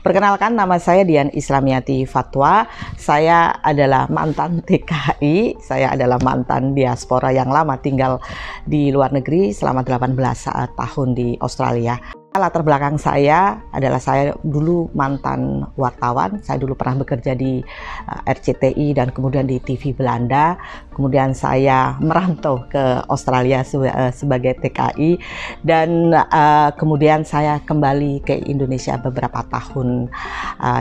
Perkenalkan, nama saya Dian Islamiati Fatwa. Saya adalah mantan TKI, saya adalah mantan diaspora yang lama tinggal di luar negeri selama 18 tahun di Australia. Latar belakang saya adalah saya dulu mantan wartawan, saya dulu pernah bekerja di RCTI dan kemudian di TV Belanda, kemudian saya merantau ke Australia sebagai TKI dan kemudian saya kembali ke Indonesia beberapa tahun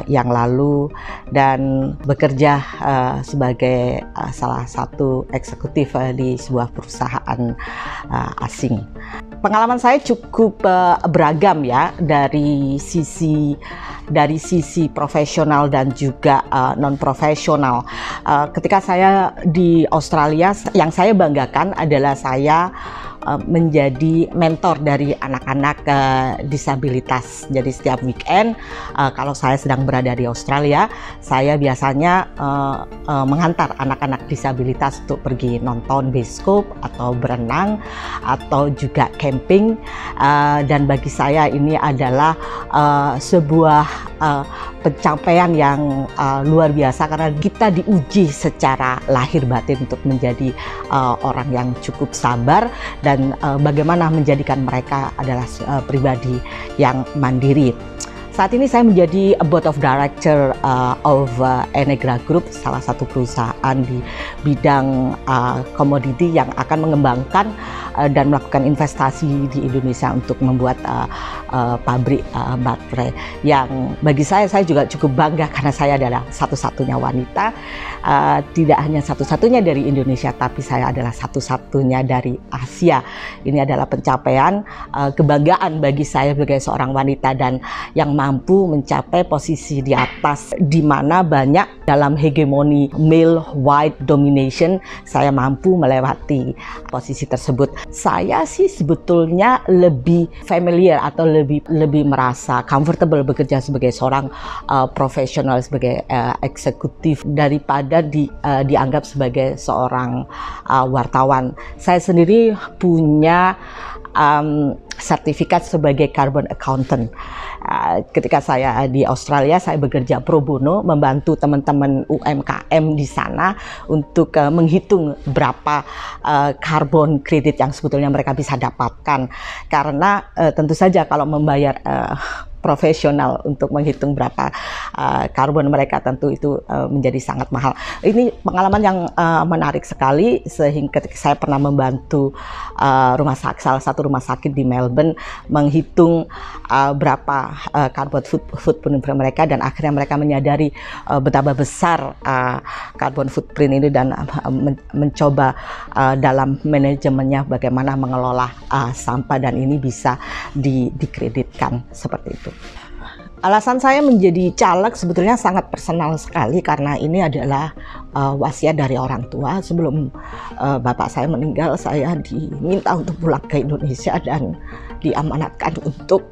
yang lalu dan bekerja sebagai salah satu eksekutif di sebuah perusahaan asing. Pengalaman saya cukup beragam ya, dari sisi profesional dan juga non profesional. Ketika saya di Australia, yang saya banggakan adalah saya menjadi mentor dari anak-anak disabilitas. Jadi setiap weekend kalau saya sedang berada di Australia, saya biasanya mengantar anak-anak disabilitas untuk pergi nonton bioskop atau berenang atau juga camping, dan bagi saya ini adalah sebuah pencapaian yang luar biasa karena kita diuji secara lahir batin untuk menjadi orang yang cukup sabar dan bagaimana menjadikan mereka adalah pribadi yang mandiri. Saat ini saya menjadi Board of Director of Enegra Group, salah satu perusahaan di bidang komoditi yang akan mengembangkan dan melakukan investasi di Indonesia untuk membuat pabrik baterai. Yang bagi saya juga cukup bangga karena saya adalah satu-satunya wanita, tidak hanya satu-satunya dari Indonesia, tapi saya adalah satu-satunya dari Asia. Ini adalah pencapaian kebanggaan bagi saya sebagai seorang wanita dan yang mampu mencapai posisi di atas, di mana banyak dalam hegemoni male white domination, saya mampu melewati posisi tersebut. Saya sih sebetulnya lebih familiar atau lebih merasa comfortable bekerja sebagai seorang profesional, sebagai eksekutif daripada dianggap sebagai seorang wartawan. Saya sendiri punya sertifikat sebagai carbon accountant. Ketika saya di Australia, saya bekerja pro bono membantu teman-teman UMKM di sana untuk menghitung berapa carbon credit yang sebetulnya mereka bisa dapatkan. Karena tentu saja kalau membayar profesional untuk menghitung berapa karbon mereka, tentu itu menjadi sangat mahal. Ini pengalaman yang menarik sekali, sehingga ketika saya pernah membantu salah satu rumah sakit di Melbourne menghitung berapa carbon footprint mereka, dan akhirnya mereka menyadari betapa besar carbon footprint ini dan mencoba dalam manajemennya bagaimana mengelola sampah, dan ini bisa dikreditkan seperti itu. Alasan saya menjadi caleg sebetulnya sangat personal sekali karena ini adalah wasiat dari orang tua. Sebelum bapak saya meninggal, saya diminta untuk pulang ke Indonesia dan diamanatkan untuk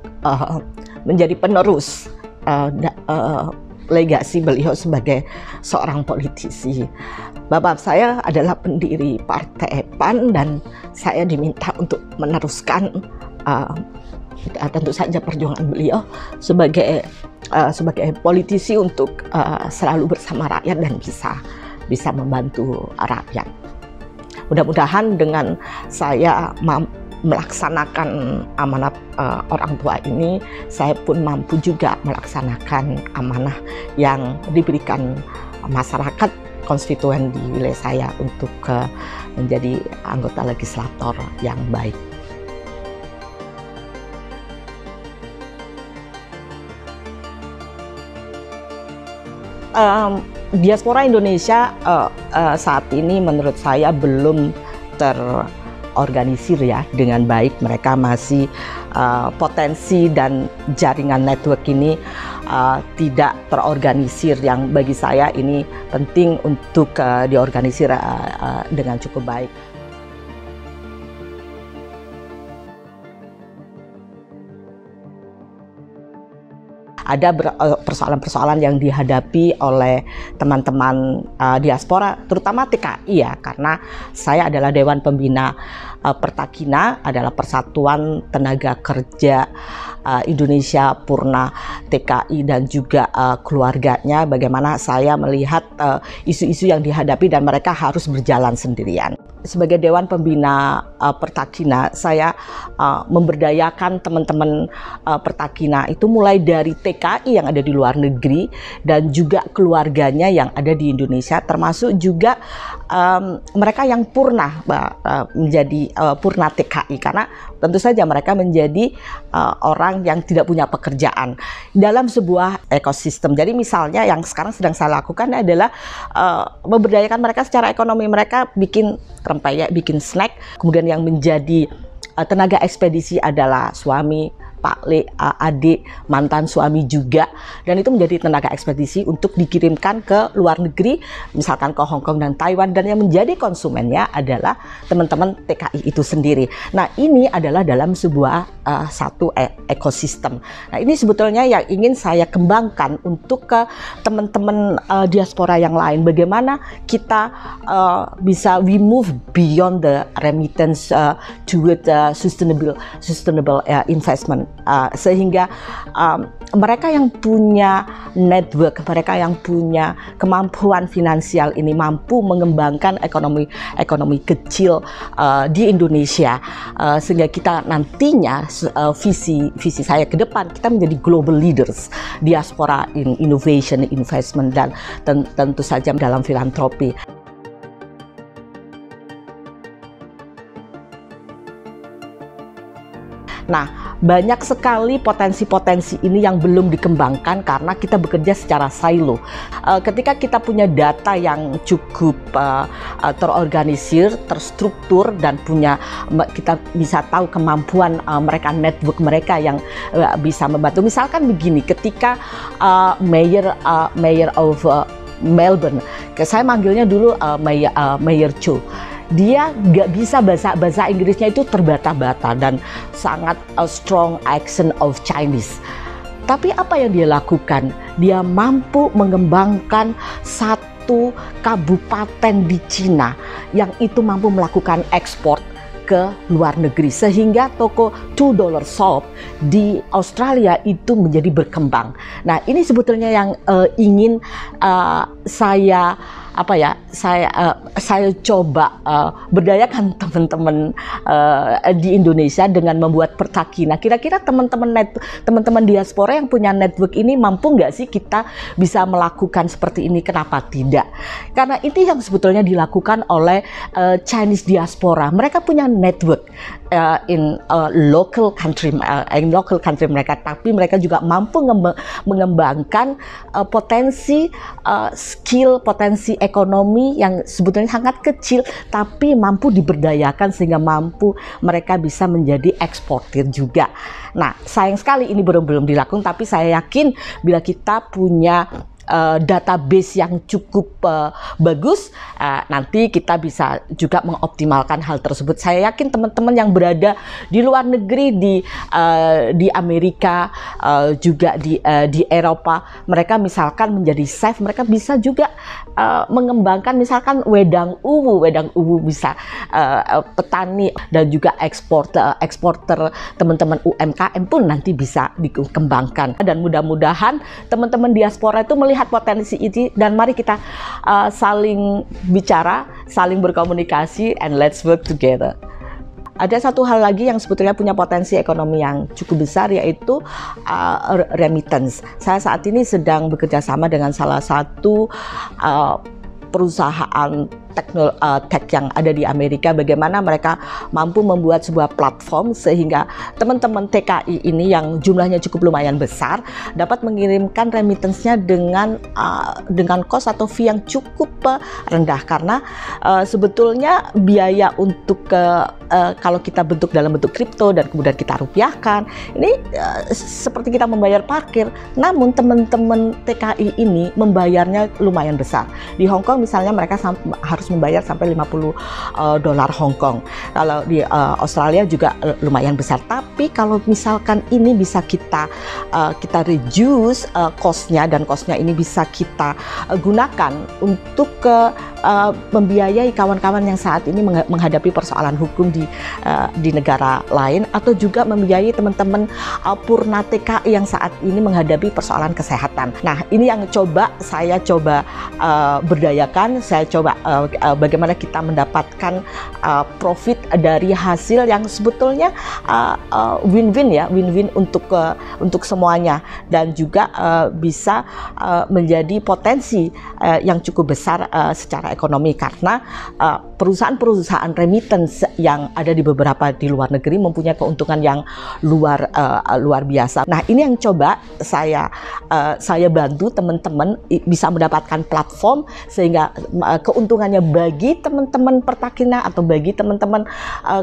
menjadi penerus legasi beliau sebagai seorang politisi. Bapak saya adalah pendiri Partai PAN dan saya diminta untuk meneruskan tentu saja perjuangan beliau sebagai politisi untuk selalu bersama rakyat dan bisa membantu rakyat. Mudah-mudahan dengan saya melaksanakan amanat orang tua ini, saya pun mampu juga melaksanakan amanah yang diberikan masyarakat konstituen di wilayah saya untuk menjadi anggota legislator yang baik. Diaspora Indonesia saat ini menurut saya belum terorganisir ya dengan baik. Mereka masih potensi dan jaringan network ini tidak terorganisir, yang bagi saya ini penting untuk diorganisir dengan cukup baik. ada persoalan-persoalan yang dihadapi oleh teman-teman diaspora, terutama TKI ya, karena saya adalah Dewan Pembina Pertakina, adalah Persatuan Tenaga Kerja Indonesia Purna TKI dan juga keluarganya. Bagaimana saya melihat isu-isu yang dihadapi dan mereka harus berjalan sendirian. Sebagai Dewan Pembina Pertakina, saya memberdayakan teman-teman Pertakina itu mulai dari TKI yang ada di luar negeri dan juga keluarganya yang ada di Indonesia, termasuk juga mereka yang purna menjadi purna TKI, karena tentu saja mereka menjadi orang yang tidak punya pekerjaan dalam sebuah ekosistem. Jadi misalnya yang sekarang sedang saya lakukan adalah memberdayakan mereka secara ekonomi. Mereka bikin rempeyek, bikin snack, kemudian yang menjadi tenaga ekspedisi adalah suami, Pak Le, adik, mantan suami juga, dan itu menjadi tenaga ekspedisi untuk dikirimkan ke luar negeri, misalkan ke Hong Kong dan Taiwan, dan yang menjadi konsumennya adalah teman-teman TKI itu sendiri. Nah, ini adalah dalam sebuah satu ekosistem. Nah, ini sebetulnya yang ingin saya kembangkan untuk ke teman-teman diaspora yang lain. Bagaimana kita bisa we move beyond the remittance toward sustainable investment. Sehingga mereka yang punya network, mereka yang punya kemampuan finansial ini mampu mengembangkan ekonomi kecil di Indonesia, sehingga kita nantinya visi saya ke depan kita menjadi global leaders diaspora in innovation, investment, dan tentu saja dalam filantropi. Nah, banyak sekali potensi-potensi ini yang belum dikembangkan karena kita bekerja secara silo. Ketika kita punya data yang cukup terorganisir, terstruktur, dan kita bisa tahu kemampuan mereka, network mereka yang bisa membantu. Misalkan begini, ketika Mayor of Melbourne, saya manggilnya dulu Mayor Cho. Dia nggak bisa bahasa Inggrisnya itu terbata-bata dan sangat strong accent of Chinese. Tapi apa yang dia lakukan? Dia mampu mengembangkan satu kabupaten di Cina yang itu mampu melakukan ekspor ke luar negeri, sehingga toko $2 shop di Australia itu menjadi berkembang. Nah, ini sebetulnya yang ingin saya coba berdayakan teman-teman di Indonesia dengan membuat Pertakina. Kira-kira teman-teman diaspora yang punya network ini mampu nggak sih kita bisa melakukan seperti ini? Kenapa tidak? Karena itu yang sebetulnya dilakukan oleh Chinese diaspora. Mereka punya network in local country mereka, tapi mereka juga mampu mengembangkan potensi skill, potensi ekonomi yang sebetulnya sangat kecil, tapi mampu diberdayakan sehingga mampu mereka bisa menjadi eksportir juga. Nah, sayang sekali ini belum dilakukan, tapi saya yakin bila kita punya database yang cukup bagus, nanti kita bisa juga mengoptimalkan hal tersebut. Saya yakin teman-teman yang berada di luar negeri, di Amerika, juga di Eropa, mereka misalkan menjadi chef, mereka bisa juga mengembangkan misalkan wedang uwu bisa petani dan juga eksporter teman-teman UMKM pun nanti bisa dikembangkan. Dan mudah-mudahan teman-teman diaspora itu melihat potensi ini, dan mari kita saling bicara, saling berkomunikasi, and let's work together. Ada satu hal lagi yang sebetulnya punya potensi ekonomi yang cukup besar, yaitu remittance. Saya saat ini sedang bekerja sama dengan salah satu perusahaan tech yang ada di Amerika, bagaimana mereka mampu membuat sebuah platform sehingga teman-teman TKI ini yang jumlahnya cukup lumayan besar dapat mengirimkan remittance-nya dengan cost atau fee yang cukup rendah, karena sebetulnya biaya untuk kalau kita bentuk dalam bentuk kripto dan kemudian kita rupiahkan, ini seperti kita membayar parkir, namun teman-teman TKI ini membayarnya lumayan besar. Di Hong Kong misalnya mereka harus membayar sampai 50 dolar Hong Kong. Kalau di Australia juga lumayan besar. Tapi kalau misalkan ini bisa kita reduce cost-nya, dan cost-nya ini bisa kita gunakan untuk membiayai kawan-kawan yang saat ini menghadapi persoalan hukum di negara lain, atau juga membiayai teman-teman Purna TKI yang saat ini menghadapi persoalan kesehatan. Nah, ini yang saya coba berdayakan, saya coba bagaimana kita mendapatkan profit dari hasil yang sebetulnya win-win ya, win-win untuk semuanya, dan juga bisa menjadi potensi yang cukup besar secara ekonomi, karena perusahaan-perusahaan remittance yang ada di beberapa di luar negeri mempunyai keuntungan yang luar biasa. Nah, ini yang coba saya bantu teman-teman bisa mendapatkan platform sehingga keuntungannya bagi teman-teman Pertakina atau bagi teman-teman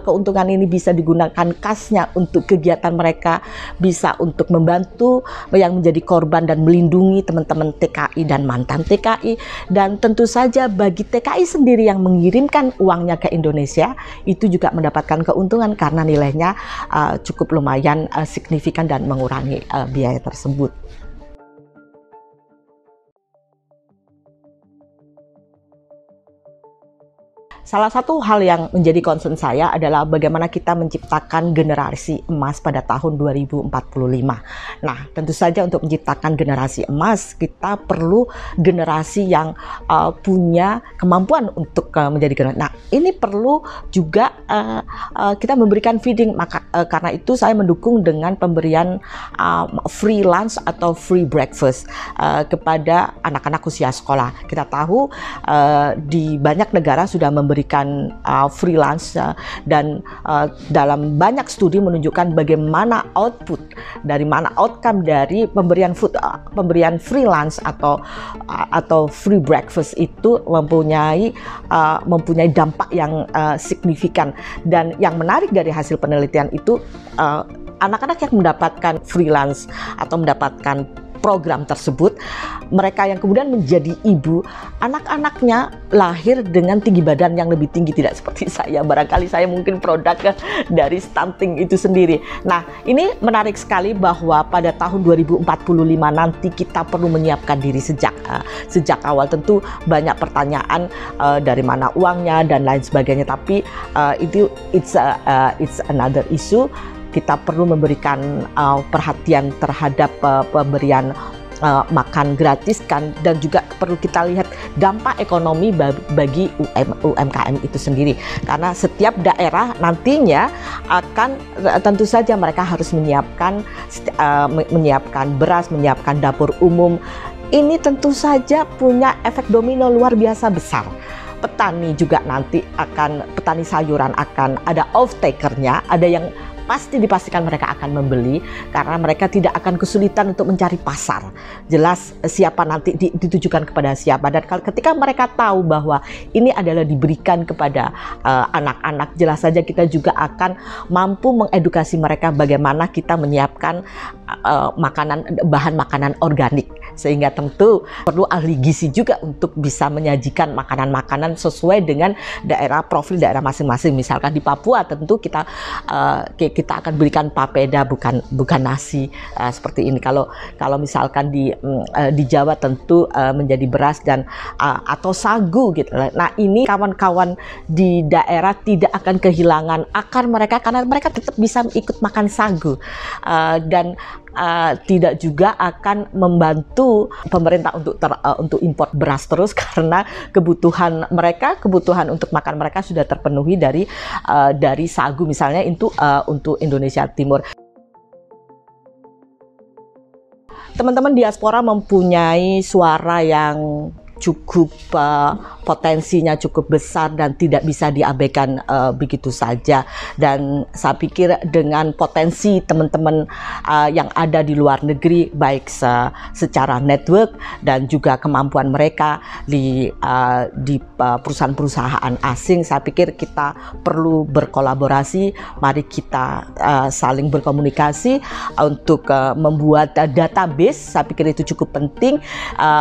keuntungan ini bisa digunakan kasnya untuk kegiatan mereka, bisa untuk membantu yang menjadi korban dan melindungi teman-teman TKI dan mantan TKI, dan tentu saja bagi TKI sendiri yang mengirimkan uangnya ke Indonesia itu juga mendapatkan keuntungan karena nilainya cukup lumayan signifikan dan mengurangi biaya tersebut. Salah satu hal yang menjadi concern saya adalah bagaimana kita menciptakan generasi emas pada tahun 2045. Nah, tentu saja untuk menciptakan generasi emas, kita perlu generasi yang punya kemampuan untuk menjadi generasi. Nah, ini perlu juga kita memberikan feeding. Karena itu saya mendukung dengan pemberian free lunch atau free breakfast kepada anak-anak usia sekolah. Kita tahu di banyak negara sudah memberikan free lunch, dan dalam banyak studi menunjukkan bagaimana output outcome dari pemberian free lunch atau free breakfast itu mempunyai dampak yang signifikan. Dan yang menarik dari hasil penelitian itu, anak-anak yang mendapatkan free lunch atau mendapatkan program tersebut, mereka yang kemudian menjadi ibu, anak-anaknya lahir dengan tinggi badan yang lebih tinggi, tidak seperti saya. Barangkali saya mungkin produk dari stunting itu sendiri. Nah, ini menarik sekali bahwa pada tahun 2045 nanti kita perlu menyiapkan diri sejak awal. Tentu banyak pertanyaan dari mana uangnya dan lain sebagainya, tapi it's another issue. Kita perlu memberikan perhatian terhadap pemberian makan gratis kan, dan juga perlu kita lihat dampak ekonomi bagi UMKM itu sendiri, karena setiap daerah nantinya akan tentu saja mereka harus menyiapkan beras, menyiapkan dapur umum. Ini tentu saja punya efek domino luar biasa besar. Petani juga nanti petani sayuran akan ada off-takernya, ada yang pasti dipastikan mereka akan membeli karena mereka tidak akan kesulitan untuk mencari pasar. Jelas siapa nanti ditujukan kepada siapa, dan ketika mereka tahu bahwa ini adalah diberikan kepada anak-anak, jelas saja kita juga akan mampu mengedukasi mereka bagaimana kita menyiapkan bahan makanan organik, sehingga tentu perlu ahli gizi juga untuk bisa menyajikan makanan-makanan sesuai dengan profil daerah masing-masing. Misalkan di Papua tentu kita akan berikan papeda, bukan nasi seperti ini. Kalau misalkan di Jawa tentu menjadi beras dan atau sagu gitu. Nah, ini kawan-kawan di daerah tidak akan kehilangan akar mereka karena mereka tetap bisa ikut makan sagu, dan tidak juga akan membantu pemerintah untuk impor beras terus, karena kebutuhan untuk makan mereka sudah terpenuhi dari sagu misalnya untuk Indonesia Timur. Teman-teman diaspora mempunyai suara yang cukup potensinya cukup besar dan tidak bisa diabaikan begitu saja. Dan saya pikir dengan potensi teman-teman yang ada di luar negeri, baik secara network dan juga kemampuan mereka di perusahaan-perusahaan asing, saya pikir kita perlu berkolaborasi. Mari kita saling berkomunikasi untuk membuat database. Saya pikir itu cukup penting.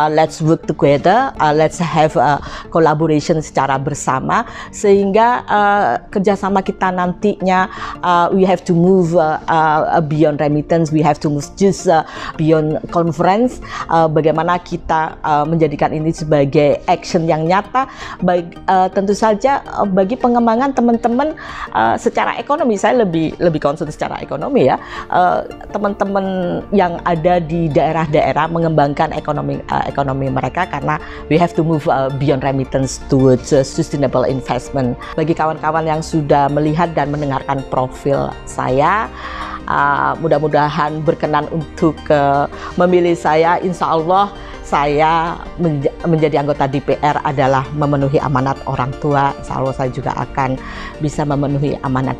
Let's work together together, let's have a collaboration secara bersama, sehingga kerjasama kita nantinya we have to move beyond remittance, we have to move just beyond conference. Bagaimana kita menjadikan ini sebagai action yang nyata, baik tentu saja bagi pengembangan teman-teman secara ekonomi. Saya lebih concern secara ekonomi ya, teman-teman yang ada di daerah-daerah mengembangkan ekonomi mereka, karena we have to move beyond remittance towards sustainable investment. Bagi kawan-kawan yang sudah melihat dan mendengarkan profil saya, mudah-mudahan berkenan untuk memilih saya. Insya Allah saya menjadi anggota DPR adalah memenuhi amanat orang tua. Insya Allah saya juga akan bisa memenuhi amanat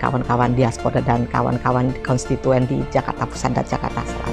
kawan-kawan diaspora dan kawan-kawan konstituen di Jakarta Pusat dan Jakarta Selatan.